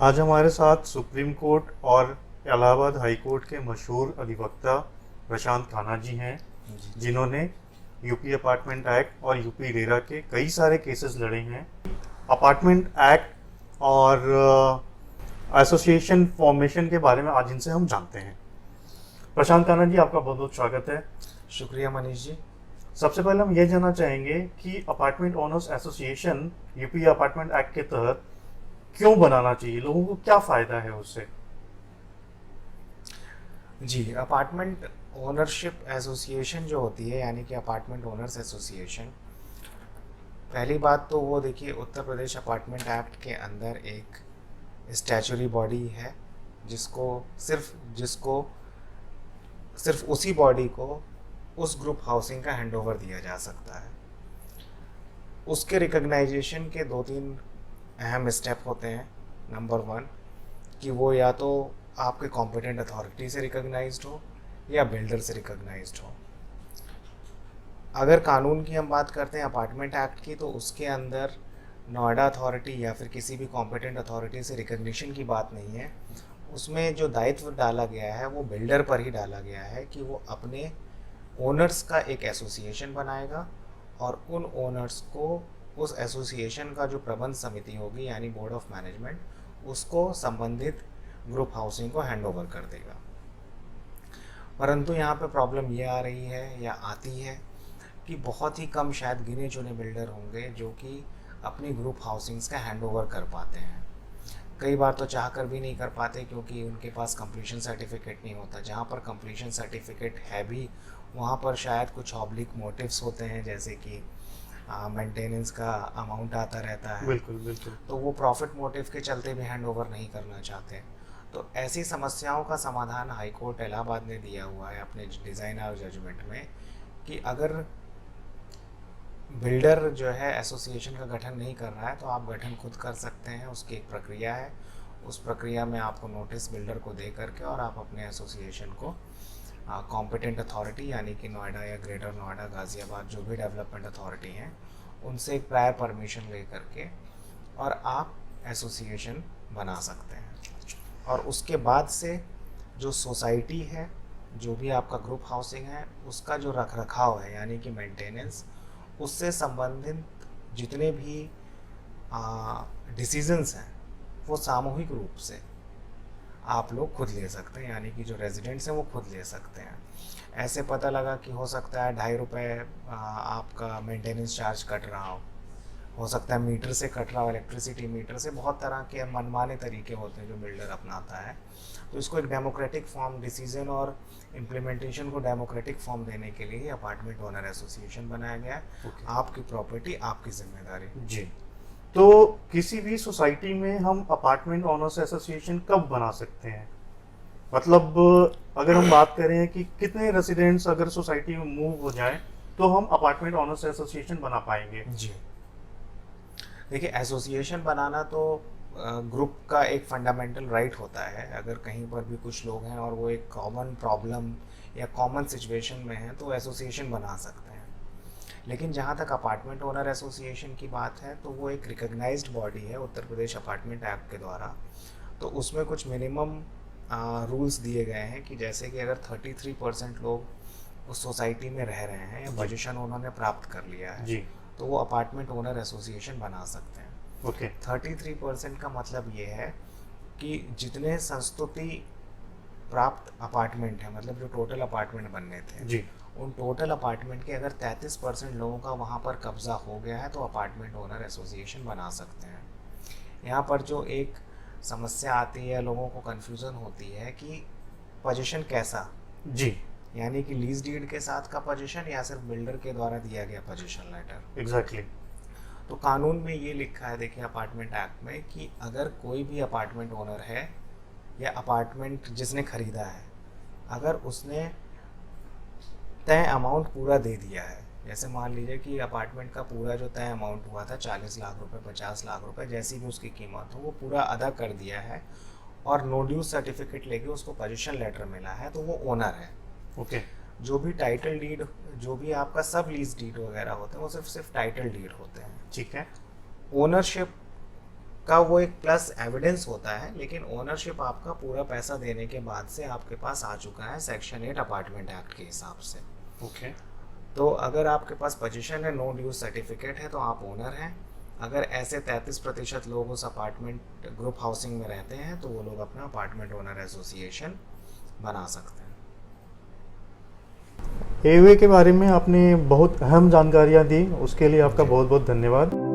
आज हमारे साथ सुप्रीम कोर्ट और इलाहाबाद हाई कोर्ट के मशहूर अधिवक्ता प्रशांत खाना जी हैं, जी जी। जिन्होंने यूपी अपार्टमेंट एक्ट और यूपी रेरा के कई सारे केसेस लड़े हैं। अपार्टमेंट एक्ट और एसोसिएशन फॉर्मेशन के बारे में आज इनसे हम जानते हैं। प्रशांत खाना जी, आपका बहुत बहुत स्वागत है। शुक्रिया मनीष जी। सबसे पहले हम ये जानना चाहेंगे कि apartment owners association UP apartment act के तहत क्यों बनाना चाहिए, लोगों को क्या फ़ायदा है उससे। जी, अपार्टमेंट ओनरशिप एसोसिएशन जो होती है, यानी कि अपार्टमेंट ओनर्स एसोसिएशन, पहली बात तो वो देखिए, उत्तर प्रदेश अपार्टमेंट एक्ट के अंदर एक स्टैचुरी बॉडी है जिसको सिर्फ उसी बॉडी को उस ग्रुप हाउसिंग का हैंडओवर दिया जा सकता है। उसके रिकग्नाइजेशन के दो तीन अहम स्टेप होते हैं। नंबर वन, कि वो या तो आपके कॉम्पिटेंट अथॉरिटी से रिकग्नाइज्ड हो या बिल्डर से रिकग्नाइज्ड हो। अगर कानून की हम बात करते हैं अपार्टमेंट एक्ट की, तो उसके अंदर नोएडा अथॉरिटी या फिर किसी भी कॉम्पिटेंट अथॉरिटी से रिकग्निशन की बात नहीं है। उसमें जो दायित्व डाला गया है वो बिल्डर पर ही डाला गया है कि वो अपने ओनर्स का एक एसोसिएशन बनाएगा और उन ओनर्स को उस एसोसिएशन का जो प्रबंध समिति होगी, यानी बोर्ड ऑफ मैनेजमेंट, उसको संबंधित ग्रुप हाउसिंग को हैंड ओवर कर देगा। परंतु यहाँ पे प्रॉब्लम ये आ रही है या आती है कि बहुत ही कम, शायद गिने चुने बिल्डर होंगे जो कि अपनी ग्रुप हाउसिंग्स का हैंड ओवर कर पाते हैं। कई बार तो चाह कर भी नहीं कर पाते क्योंकि उनके पास कंप्लीशन सर्टिफिकेट नहीं होता। जहाँ पर कंप्लीशन सर्टिफिकेट है भी, वहाँ पर शायद कुछ ऑब्लिक मोटिव्स होते हैं, जैसे कि मेंटेनेंस का अमाउंट आता रहता है, बिल्कुल बिल्कुल। तो वो प्रॉफिट मोटिव के चलते भी हैंड ओवर नहीं करना चाहते। तो ऐसी समस्याओं का समाधान हाई कोर्ट इलाहाबाद ने दिया हुआ है अपने डिज़ाइन और जजमेंट में, कि अगर बिल्डर जो है एसोसिएशन का गठन नहीं कर रहा है तो आप गठन खुद कर सकते हैं। उसकी एक प्रक्रिया है। उस प्रक्रिया में आपको नोटिस बिल्डर को दे करके और आप अपने एसोसिएशन को कॉम्पिटेंट अथॉरिटी, यानी कि नोएडा या ग्रेटर नोएडा, गाज़ियाबाद, जो भी डेवलपमेंट अथॉरिटी हैं, उनसे एक प्रायर परमिशन ले करके और आप एसोसिएशन बना सकते हैं। और उसके बाद से जो सोसाइटी है, जो भी आपका ग्रुप हाउसिंग है, उसका जो रख रखाव है, यानी कि मेंटेनेंस, उससे संबंधित जितने भी डिसीजंस हैं वो सामूहिक रूप से आप लोग खुद ले सकते हैं, यानी कि जो रेजिडेंट्स हैं वो खुद ले सकते हैं। ऐसे पता लगा कि हो सकता है ₹2.5 आपका मेंटेनेंस चार्ज कट रहा हो सकता है मीटर से कट रहा हो, इलेक्ट्रिसिटी मीटर से। बहुत तरह के मनमाने तरीके होते हैं जो बिल्डर अपनाता है। तो इसको एक डेमोक्रेटिक फॉर्म, डिसीजन और इम्प्लीमेंटेशन को डेमोक्रेटिक फॉर्म देने के लिए अपार्टमेंट ओनर एसोसिएशन बनाया गया है। ओके। आपकी प्रॉपर्टी, आपकी जिम्मेदारी। जी। तो किसी भी सोसाइटी में हम अपार्टमेंट ओनर्स एसोसिएशन कब बना सकते हैं, मतलब अगर हम बात करें कि कितने रेसिडेंट्स अगर सोसाइटी में मूव हो जाएं तो हम अपार्टमेंट ओनर्स एसोसिएशन बना पाएंगे। जी, देखिए, एसोसिएशन बनाना तो ग्रुप का एक फंडामेंटल राइट होता है। अगर कहीं पर भी कुछ लोग हैं और वो एक कॉमन प्रॉब्लम या कॉमन सिचुएशन में हैं तो एसोसिएशन बना सकते हैं। लेकिन जहाँ तक अपार्टमेंट ओनर एसोसिएशन की बात है, तो वो एक रिकग्नाइज्ड बॉडी है उत्तर प्रदेश अपार्टमेंट एक्ट के द्वारा। तो उसमें कुछ मिनिमम रूल्स दिए गए हैं कि जैसे कि अगर 33% लोग उस सोसाइटी में रह रहे हैं या पोजीशन उन्होंने प्राप्त कर लिया है, जी। तो वो अपार्टमेंट ओनर एसोसिएशन बना सकते हैं। ओके। 33% का मतलब ये है कि जितने संस्तुति प्राप्त अपार्टमेंट हैं, मतलब जो टोटल अपार्टमेंट बनने थे, जी। उन टोटल अपार्टमेंट के अगर 33% लोगों का वहाँ पर कब्जा हो गया है तो अपार्टमेंट ओनर एसोसिएशन बना सकते हैं। यहाँ पर जो एक समस्या आती है, लोगों को कन्फ्यूज़न होती है कि पोजीशन कैसा, जी। यानी कि लीज डीड के साथ का पोजीशन या सिर्फ बिल्डर के द्वारा दिया गया पोजीशन लेटर। एग्जैक्टली। तो कानून में ये लिखा है, देखिए, अपार्टमेंट एक्ट में, कि अगर कोई भी अपार्टमेंट ओनर है या अपार्टमेंट जिसने ख़रीदा है, अगर उसने तय अमाउंट पूरा दे दिया है, जैसे मान लीजिए कि अपार्टमेंट का पूरा जो तय अमाउंट हुआ था 40 लाख रुपए, 50 लाख रुपए, जैसी भी उसकी कीमत हो, वो पूरा अदा कर दिया है और नो ड्यूज सर्टिफिकेट लेके उसको पोजीशन लेटर मिला है, तो वो ओनर है। ओके। जो भी टाइटल डीड, जो भी आपका सब लीज डीड वगैरह होते हैं, वो सिर्फ टाइटल डीड होते हैं। ठीक है। ओनरशिप का वो एक प्लस एविडेंस होता है, लेकिन ओनरशिप आपका पूरा पैसा देने के बाद से आपके पास आ चुका है सेक्शन 8 अपार्टमेंट एक्ट के हिसाब से। ओके। तो अगर आपके पास पोजीशन है, नो ड्यूज सर्टिफिकेट है, तो आप ओनर हैं। अगर ऐसे 33% लोग उस अपार्टमेंट ग्रुप हाउसिंग में रहते हैं तो वो लोग अपना अपार्टमेंट ओनर एसोसिएशन बना सकते हैं। एवे के बारे में आपने बहुत अहम जानकारियां दी, उसके लिए आपका बहुत बहुत धन्यवाद।